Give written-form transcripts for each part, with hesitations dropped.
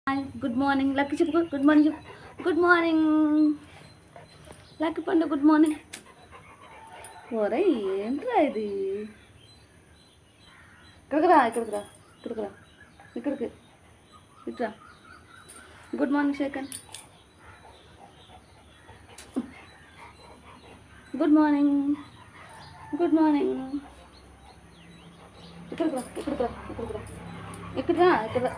Hi good morning lucky చెప్పు good morning చెప్పు good morning lucky పండు గుడ్ మార్నింగ్ ఓరే ఏంట్రా ఇది ఇక్కడికి రా ఇక్కడికి రా ఇక్కడికి రా ఇక్కడికి ఇట్రా good morning Shekhar good morning good morning ఇక్కడికి రా ఇక్కడికి రా ఇక్కడికి రా ఇక్కడ రా ఇక్కడ రా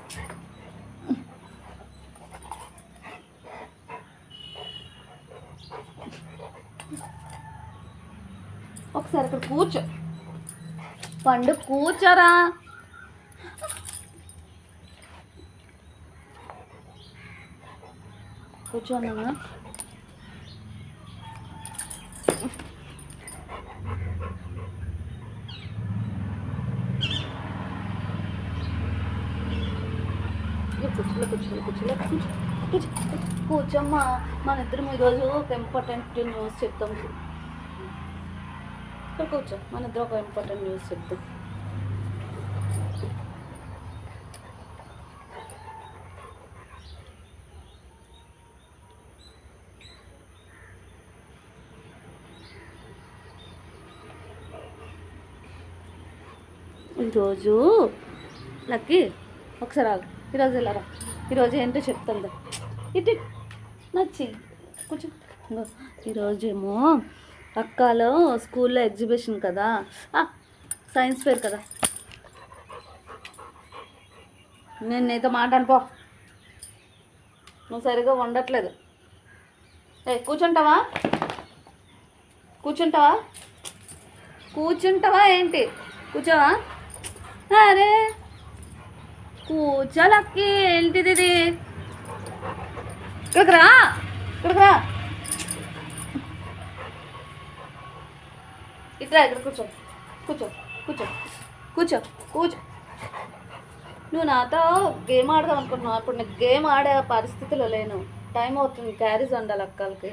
ఒకసారి ఇక్కడ కూర్చో పండు కూర్చోరా కూర్చోన్నా కూర్చోమ్మా మన ఇద్దరం ఈరోజు ఒక ఇంపార్టెంట్ న్యూస్ చెప్తాం ఇక్కడ కూర్చో మన ఇద్దరు ఒక ఇంపార్టెంట్ న్యూస్ చెప్తాం ఈరోజు లక్కీ ఒకసారి ఆగు ఈరోజు వెళ్ళరా ఈరోజు ఏంటో చెప్తుందా ఇటు నచ్చి కూర్చో ఈరోజేమో అక్కలో స్కూల్లో ఎగ్జిబిషన్ కదా సైన్స్ ఫేర్ కదా నేను నీతో మాట్లాడిపో నువ్వు సరిగా వండట్లేదు కూర్చుంటావా కూర్చుంటావా కూర్చుంటావా ఏంటి కూర్చోవా అరే కూర్చోలక్కి ఏంటిది ఇది ఇక్కడికి రా ఇక్కడికి రా ఇట్లా ఇక్కడ కూర్చో కూర్చో కూర్చో కూర్చో కూర్చో నువ్వు నాతో గేమ్ ఆడదాం అనుకుంటున్నావు అప్పుడు నీకు గేమ్ ఆడే పరిస్థితిలో లేను టైం అవుతుంది క్యారీస్ ఉండాలి అక్కలకి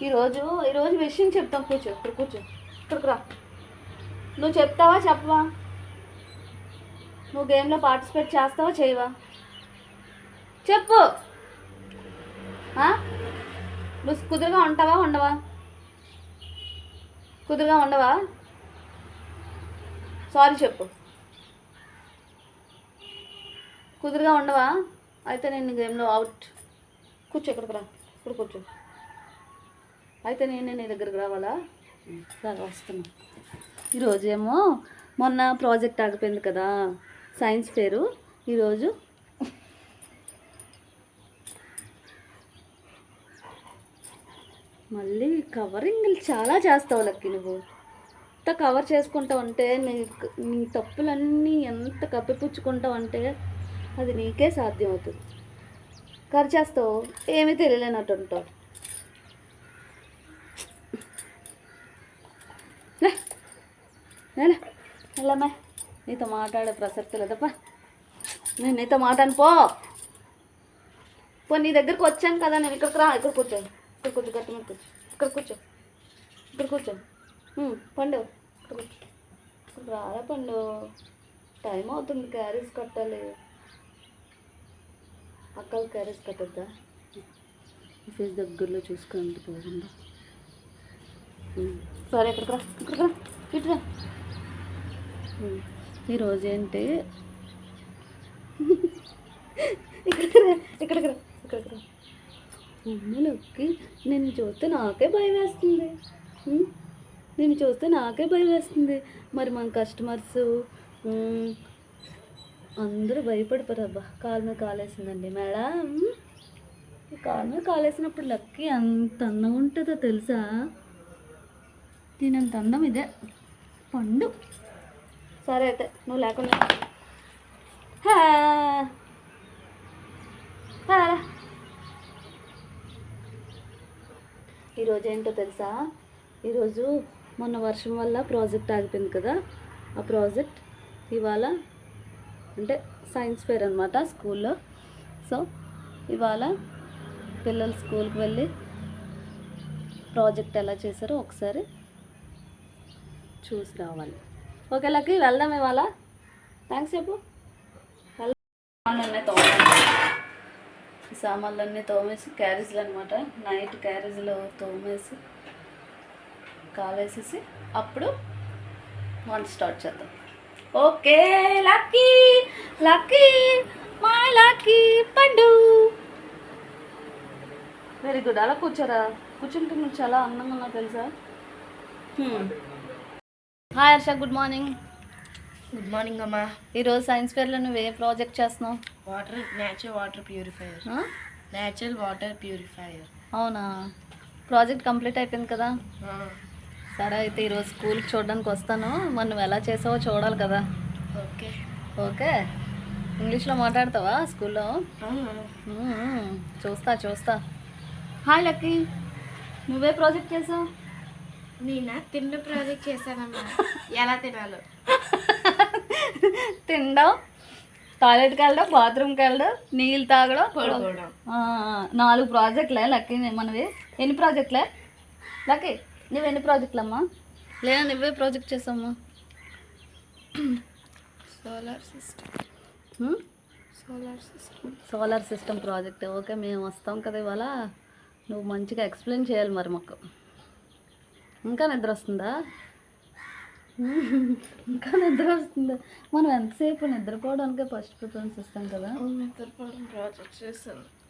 ఈరోజు విషయం చెప్తాం కూర్చో ఇక్కడ కూర్చో ఇక్కడికి రా నువ్వు చెప్తావా చెప్పవా నువ్వు గేమ్లో పార్టిసిపేట్ చేస్తావా చేయవా చెప్పు నువ్వు కుదురుగా ఉంటావా ఉండవా కుదురుగా ఉండవా సారీ చెప్పు కుదురుగా ఉండవా అయితే నేను గేమ్లో అవుట్ కూర్చో ఇక్కడికి రా ఇప్పుడు కూర్చో అయితే నేను నీ దగ్గరికి రావాలా వస్తున్నా ఈరోజేమో మొన్న ప్రాజెక్ట్ ఆగిపోయింది కదా సైన్స్ ఫేరు ఈరోజు మళ్ళీ కవరింగ్ చాలా చేస్తావు లక్కి నువ్వు ఎంత కవర్ చేసుకుంటావు అంటే నీ తప్పులన్నీ ఎంత కప్పిపుచ్చుకుంటావు అంటే అది నీకే సాధ్యం అవుతుంది ఖర్చేస్తావు ఏమీ తెలియలేనట్టు ఉంటావు వెళ్ళమ్మా నీతో మాట్లాడే ప్రసక్తి లేదప్పా నేను నీతో మాట్లాడను పో నీ దగ్గరికి వచ్చాను కదా నేను ఇక్కడికి రా ఇక్కడ కూర్చో ఇక్కడ కూర్చో గట్టి మీద కూర్చో ఇక్కడ కూర్చో ఇక్కడ కూర్చో పండు ఇక్కడ కూర్చో ఇక్కడ రారా పండు టైం అవుతుంది క్యారీస్ కట్టాలి అక్కలు క్యారీస్ కట్టద్దా ఫేస్ దగ్గరలో చూసుకుంటూ పోకుండా సరే ఇక్కడికి రా ఇక్కడికి రా ఇటురా ఈరోజు ఏంటి ఇక్కడికి రా ఇక్కడికి రా ఇక్కడికి రా అమ్మలోకి నేను చూస్తే నాకే భయం వేస్తుంది నేను చూస్తే నాకే భయం వేస్తుంది మరి మన కస్టమర్స్ అందరూ భయపడిపోరబ్బా కాలు మీద కాలేసిందండి మేడం కాలు మీద కాలేసినప్పుడు లక్కీ అంత అందంగా ఉంటుందో తెలుసా దీనంత అందం ఇదే పండు సరే అయితే నువ్వు లేకుండా ఈరోజు ఏంటో తెలుసా ఈరోజు మొన్న వర్షం వల్ల ప్రాజెక్ట్ ఆగిపోయింది కదా ఆ ప్రాజెక్ట్ ఇవాళ అంటే సైన్స్ ఫేర్ అనమాట స్కూల్లో సో ఇవాళ పిల్లలు స్కూల్కి వెళ్ళి ప్రాజెక్ట్ ఎలా చేశారో ఒకసారి చూసి రావాలి ఓకే లక్కీ వెళ్దాం ఇవాళ థ్యాంక్స్ చెప్పు సామాన్లన్నీ తోమాలి. ఈ సామాన్లన్నీ తోమేసి క్యారేజీలు అనమాట, నైట్ క్యారేజీలో తోమేసి కాలేసేసి అప్పుడు వంట స్టార్ట్ చేద్దాం. Okay lucky lucky my lucky పండు. Very good. అలా కూర్చోరా, కూర్చుంటే నువ్వు చాలా అందంగా ఉన్నావు తెలుసా. Hi Harsha, good morning. Good morning అమ్మా. ఈరోజు సైన్స్ ఫేర్లో నువ్వు ఏ ప్రాజెక్ట్ చేస్తున్నావు? Natural water purifier. అవునా, ప్రాజెక్ట్ కంప్లీట్ అయిపోయింది కదా. సరే అయితే ఈరోజు స్కూల్కి చూడడానికి వస్తాను, మరి నువ్వు ఎలా చేసావో చూడాలి కదా. Okay okay. ఇంగ్లీష్లో మాట్లాడతావా స్కూల్లో? చూస్తా. హాయ్ లక్కీ, నువ్వే ప్రాజెక్ట్ చేసావు? నేనా తిండి ప్రాజెక్ట్ చేశానమ్మా. ఎలా తినాలో. తినడం, టాయిలెట్కి వెళ్ళడం, బాత్రూమ్కి వెళ్ళడం, నీళ్ళు తాగడం, పడుకోవడం. 4 ప్రాజెక్టులే లక్కీ మనవి. ఎన్ని ప్రాజెక్టులే లక్కీ? నువ్వు ఎన్ని ప్రాజెక్టులమ్మా? లేదా నువ్వే ప్రాజెక్ట్ చేసావమ్మా? Solar system project. ఓకే, మేము వస్తాం కదా ఇవాళ. నువ్వు మంచిగా ఎక్స్ప్లెయిన్ చేయాలి మరి మాకు. ఇంకా నిద్ర వస్తుందా? మనం ఎంతసేపు నిద్రపోవడానికే ఫస్ట్ ప్రిఫరెన్స్ ఇస్తాం కదా.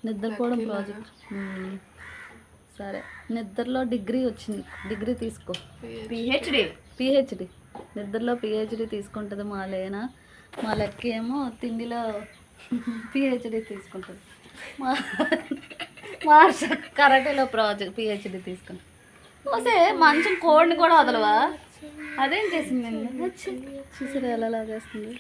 నిద్రపోవడం ప్రాజెక్ట్. సరే, నిద్రలో డిగ్రీ వచ్చింది, డిగ్రీ తీసుకో. పిహెచ్డి. నిద్రలో పిహెచ్డి తీసుకుంటుంది మా లేనా. మా లెక్క ఏమో తిండిలో పిహెచ్డి తీసుకుంటుంది. మా కరాటేలో పిహెచ్డి తీసుకుంటుంది. ఓసే మంచం కోడిని కూడా వదలవా? అదేం చేసింది నేను చూసారు ఎలా లాగేస్తుంది.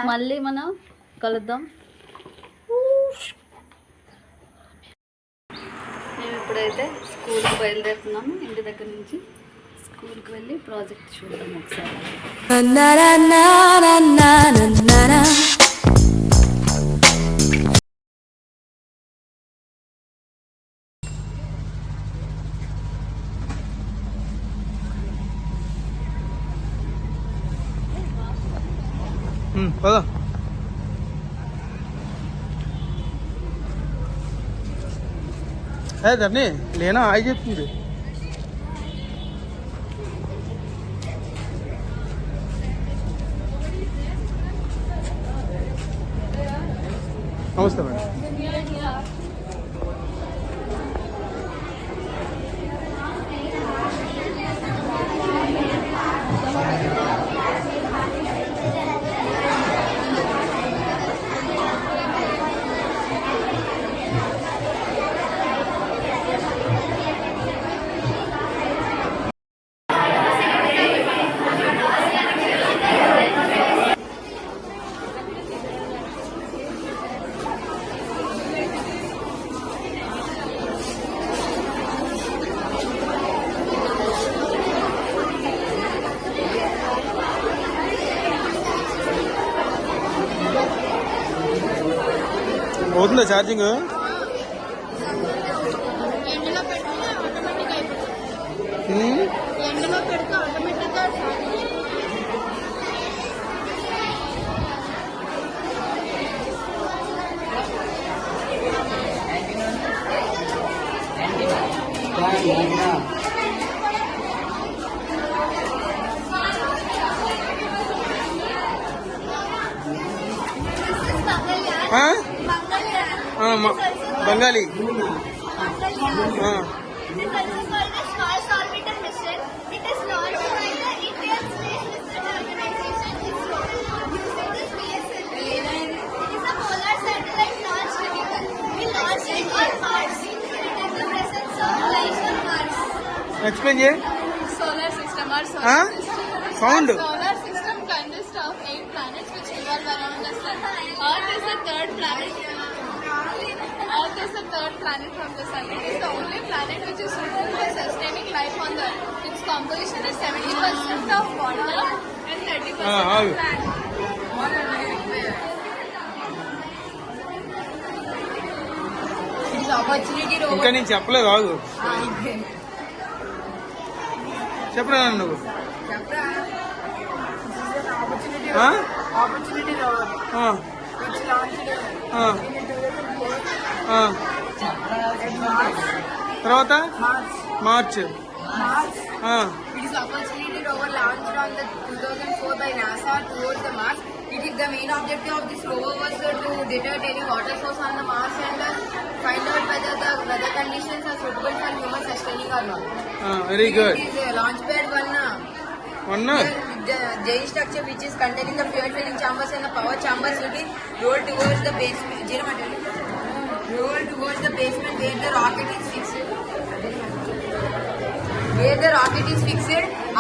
మళ్ళీ మనం కలుద్దాం. మేము ఇప్పుడైతే స్కూల్కి బయలుదేరుతున్నాము. ఇంటి దగ్గర నుంచి స్కూల్కి వెళ్ళి ప్రాజెక్ట్ చూద్దాం ఒకసారి. పదా ధర్ని లేనా ఆయి చెప్తుంది. నమస్తే మేడం. పోతుందా ఛార్జింగ్? బెంగాలీ. ఎక్స్ప్లెయిన్ చేయి. Solar system or sound. solar system consists of 8 planets which revolve around the sun. Earth is the third planet. Earth is the third planet from the sun. It is the only planet which is suitable for sustaining life on the earth. Its composition is 70% of water and 30% of land. ఇంకా నేను చెప్పలేదు. ఆగు. చెప్పరా నువ్వు opportunity rover, which launched in 2004 తర్వాత March. March It is opportunity rover launched on the 2004 by NASA towards the Mars. It is the main objective of this rover was to detect any water source on the Mars and find out whether the weather conditions are suitable for human sustaining or not. Very good It is launch pad one. The giant structure which is containing the fuel filling chambers and the power chambers will be rolled towards the basement. Rolled towards the basement where the rocket is fixed.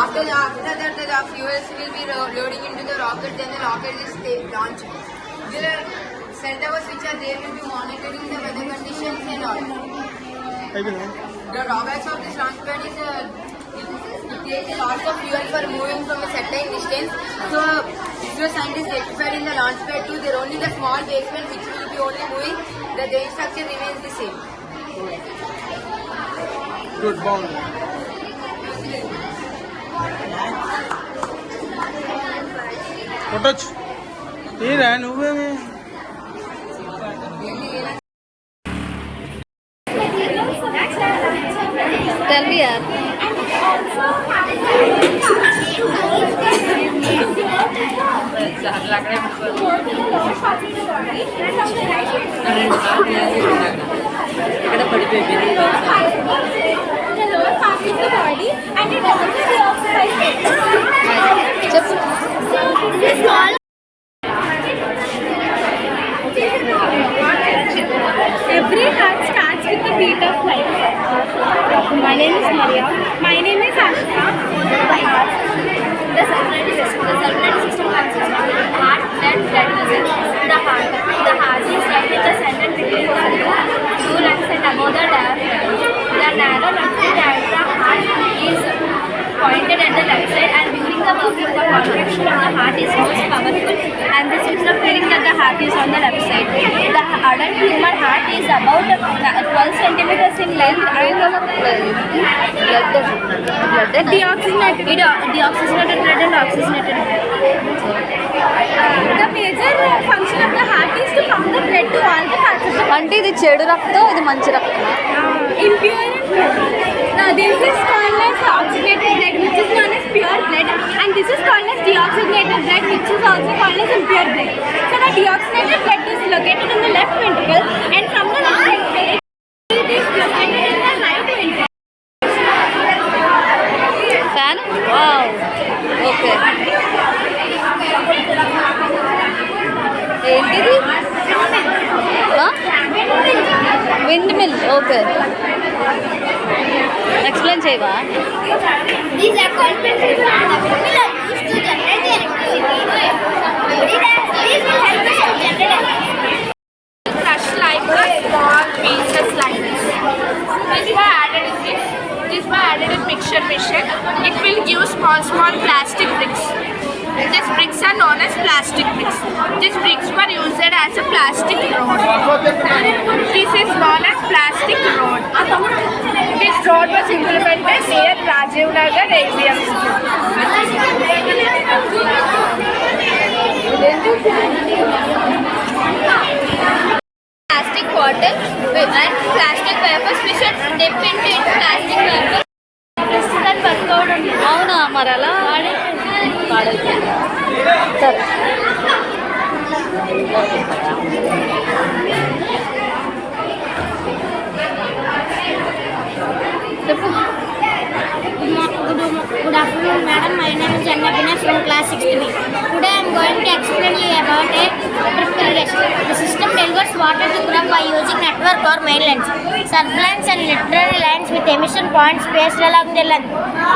After that, the fuels will be loading into the rocket. Then the rocket is launched. There are centers which are there will be monitoring the weather conditions and all. The drawbacks of this launch pad is it takes lots of fuel for moving from a certain distance. So, ISRO scientists rectified in the launch pad too. There only the small basement which will be only moving. The giant structure remains the same. Good బాగుంది కొట్టచ్చు ఏరా నువ్వేమి Tell me, yaar. Every heart starts with the beat of life. My name is Maria. My name is Ashka. The circulatory system consists of the heart, blood vessels. The heart is right at the center between the two lungs and above the diaphragm. The narrow left diaphragm heart is pointed at the left side, and during the working, the contraction of the heart is most powerful, and the system of feeling that the heart is on the left side. The adult human heart is about 12 centimeters in length and deoxygenated blood and oxygenated blood. The major function of the heart is to pump the blood to all the parts of the body. అంటే ఇది చెడు రక్తం ఇది మంచి రక్తం Impure and pure. Now this is called as oxygenated blood, which is known as pure blood, and this is called as deoxygenated blood, which is also called as impure blood. So the deoxygenated blood is located in the left ventricle, and from the left ventricle it is located in the right ventricle. Fan wow okay ఏంటిది wind mill okay explain చేయవా These are called pillars. The pillars are used to generate the electricity. These will help us to generate electricity. Crushed like the small pieces like this. This were added in this. This were added in mixture machine. It will give small plastic bricks. These bricks are known as plastic bricks. These bricks were used as a plastic road. This is known as plastic road. This road was implemented near Rajiv Nagar ABMC. Plastic bottle and plastic wafers. We should dip into it plastic wafers. That work out on it. అవునా మరి అలా పాడైపోయింది సరే చెప్పు Good afternoon, madam. My name is Jannabina from class 6B. Today I am going to explain you about a drip irrigation. The system delivers water to crop by using network or main lines, sublines and literary lines with emission points spaced along the length.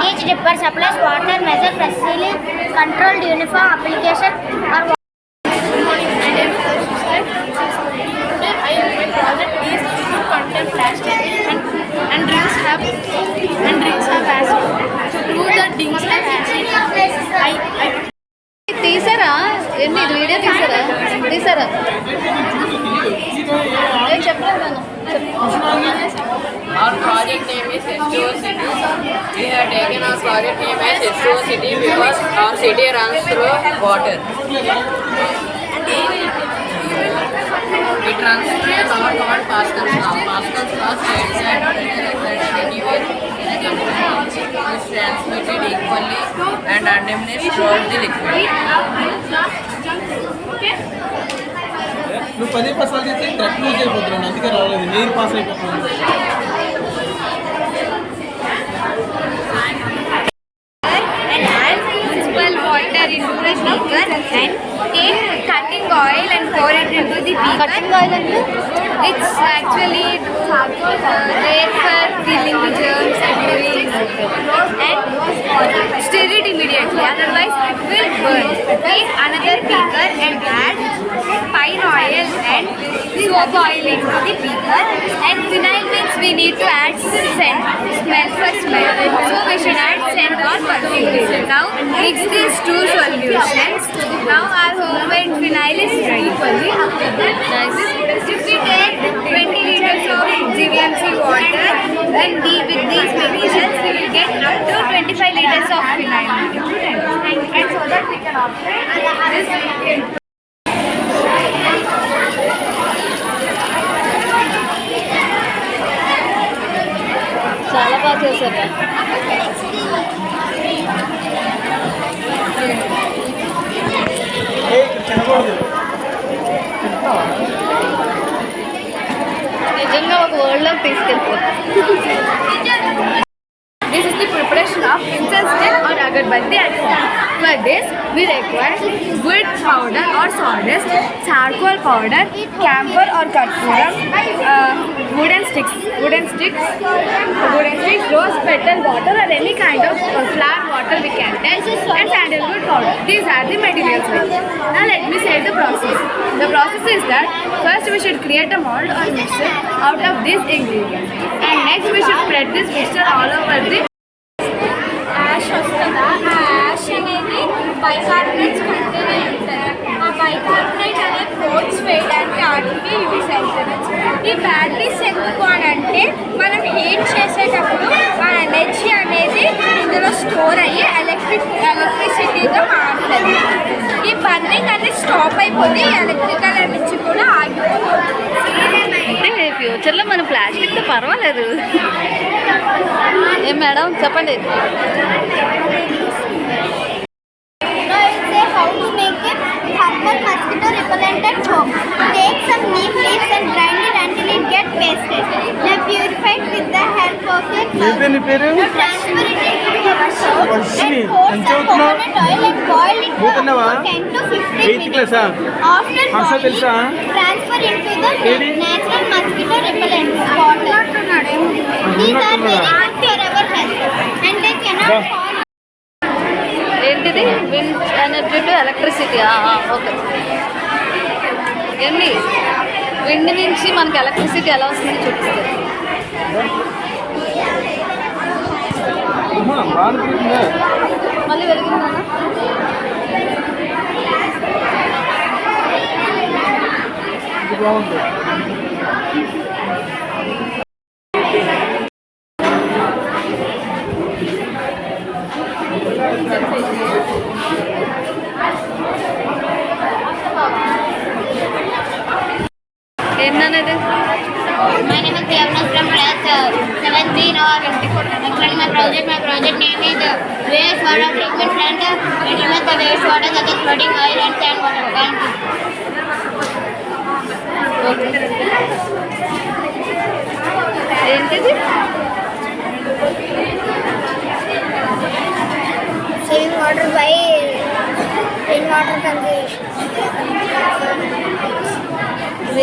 Each dripper supplies water measure precisely controlled uniform application or Contain plastic and drinks have acid. To prove that drinks have acid, తీసారా ఏంటి ఇది video తీసారా చెప్పలేదు Our project name is H2O City. We have taken our project name as H2O City because our city runs through water. It runs through a law called Pascal's law. Pascal's law states that anywhere in a country is transmitted equally and undiminished throughout the liquid. నువ్వు 10 పాసాలు చేస్తే truck loose అయిపోతున్నాను, అందుకే రాలేదు. నేను pass అయిపోతున్నాను. And add municipal water into the beaker and take cutting oil and pour it into the beaker. Cutting oil అంటే It's actually there for killing the germs and weeds. And stir it immediately, otherwise it will burn. Take another beaker and add pine oil and soap oil into the beaker. And phenyl means we need to add scent, smell for smell. So we should add scent or perfume. Now mix these two solutions. Now our homemade phenyl is ready. After that, if we take 20 liters of GVMC water and with these materials we will get up to 25 liters of phenyl. And so that we can operate this. చాలా బాగా చేశారు. నిజంగా ఒక వరల్డ్లోకి తీసుకెళ్తారు. This is the preparation of incense stick or agarbatti at home. For this, we require wood powder or sawdust, charcoal powder, camphor or karpuram, wooden sticks, rose petal water or any kind of flower water we can take, and sandalwood powder. These are the materials. Now let me say the process. The process is that first we should create a mold or mixture out of these ingredients, and next we should spread this mixture all over the ash వస్తుందా. ఆ ash అనేది bicarbonates కంటేనే ఉంటుంది. ఆ bicarbonate అనేది quotes వేయడానికి వాటికి use అవుతుంది. ఈ బ్యాటరీస్ ఎందుకు అని అంటే మనం హీట్ చేసేటప్పుడు ఆ ఎనర్జీ అనేది ఇందులో స్టోర్ అయ్యి ఎలక్ట్రిసిటీగా మారుతుంది. ఈ బర్నింగ్ అనేది స్టాప్ అయిపోతే ఎలక్ట్రికల్ ఎనర్జీ కూడా ఆగిపోతుంది. అంటే ఫ్యూచర్లో మన ప్లాస్టిక్తో పర్వాలేదు. ఏం మేడం చెప్పండి. Now I will say how to make a herbal mosquito repellent at home. Take some neem leaves and grind it until it gets pasted. Now purify it with the help of a pump. నీ పేరు Now transfer it into a bowl Varshini, and pour ఎంత some చదువుతున్నావు? coconut oil and boil it for పోతున్నావా? 10 to 15 Eighth minutes. class ఆ? After Harsha boiling, తెలుసా? transfer into the ఏది? natural mosquito repellent water. These are very good for our health and they cannot fall. ఏంటిది wind energy to electricity. Okay. ఏంటి wind నుంచి మనకి electricity ఎలా వస్తుందో చూపిస్తారు. మళ్ళీ వెలిగిందా? బాగుంది. ఏంటనేది My name is Devna from class 7B. Now I will explain my project name is wastewater treatment plant. It removes the wastewater such as flooding oil and sand water. Thank you. ఏంటిది? Saving water by rainwater conservation.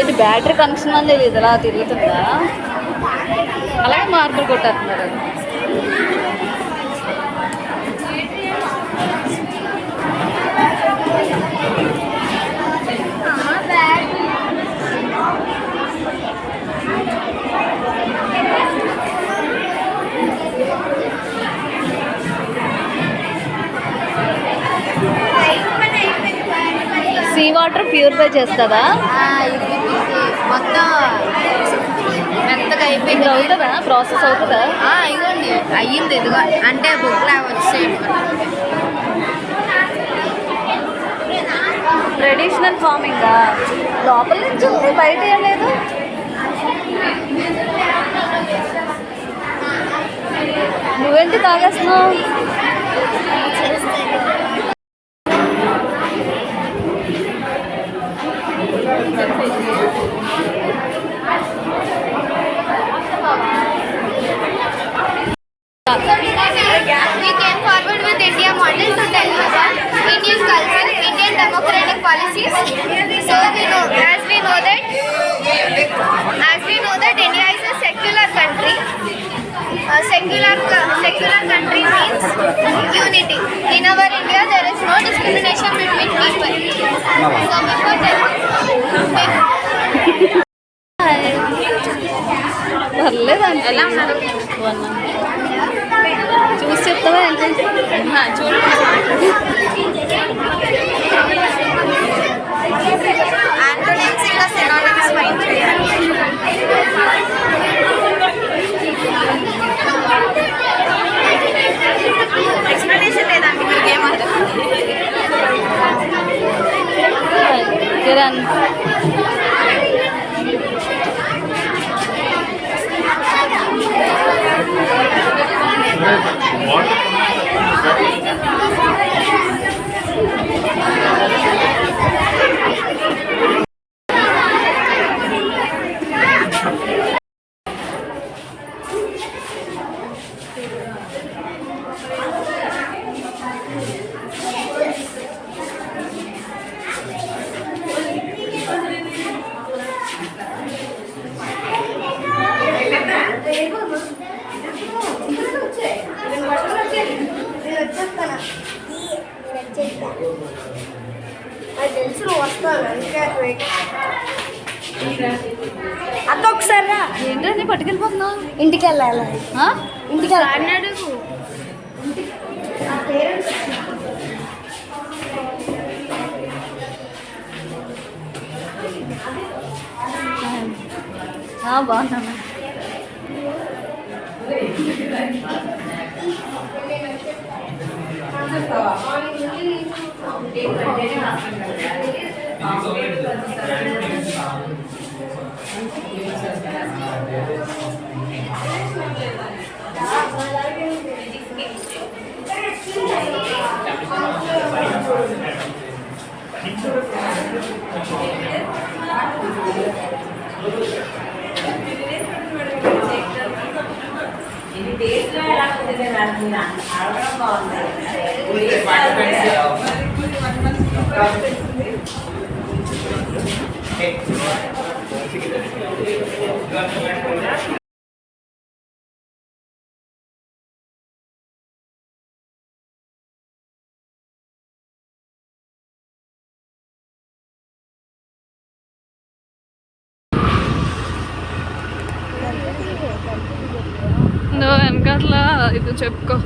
ఇది battery connection అని తెలియదు, అలా తిరుగుతుందా? అలాగే మార్పులు కొట్టేస్తున్నారు. Sea water purify చేస్తుందా? ఇది మొత్తం మెత్త అంతగా అయిపోయింది. ఇది అవుతుందా ప్రాసెస్ అవుతుందా? ఇదిగోండి అయ్యింది ఇదిగో అంటే బుక్లా వచ్చేసాయి. ట్రెడిషనల్ ఫార్మింగ్ లోపల నుంచి ఉంది, బయట ఏం లేదు. నువ్వేంటి తాగేస్తున్నావు? We came forward with India model to tell you about Indian culture, Indian democratic policies. So as we know that India is a secular country. Secular country means unity. In our India, there is no discrimination between people. So before పర్లేదండి. ఎలా ఉన్నారు? చూసి చెప్తావా ఏంటి? చూడండి. Antonyms ఇంకా synonyms find చేయాలి. Explanation లేదండి, మీకు ఏమంటారు? కిరణ్ అక్క ఒకసారి రా. ఏంటండి పట్టుకెళ్ళిపోతున్నావు? ఇంటికి వెళ్ళాలి. ఇంటికి వెళ్ళాలి. బాగున్నాను. నువ్వు వెనకాల ఇది చెప్పుకో.